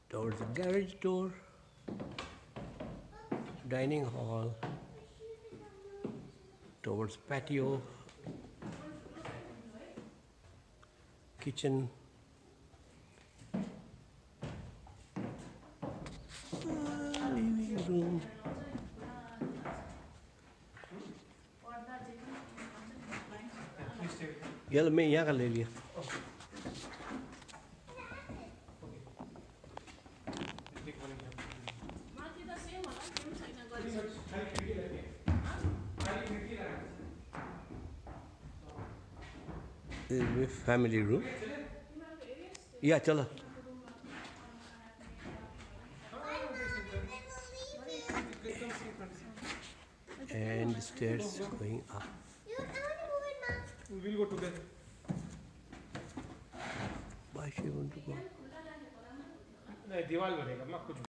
towards the garage door, dining hall, towards patio, kitchen, living room. ये मैं यहाँ का ले लिया. This is my family room. Yeah, चलो. And the stairs going up. We'll go together. Why she want to go? नहीं दीवार बनेगा ना कुछ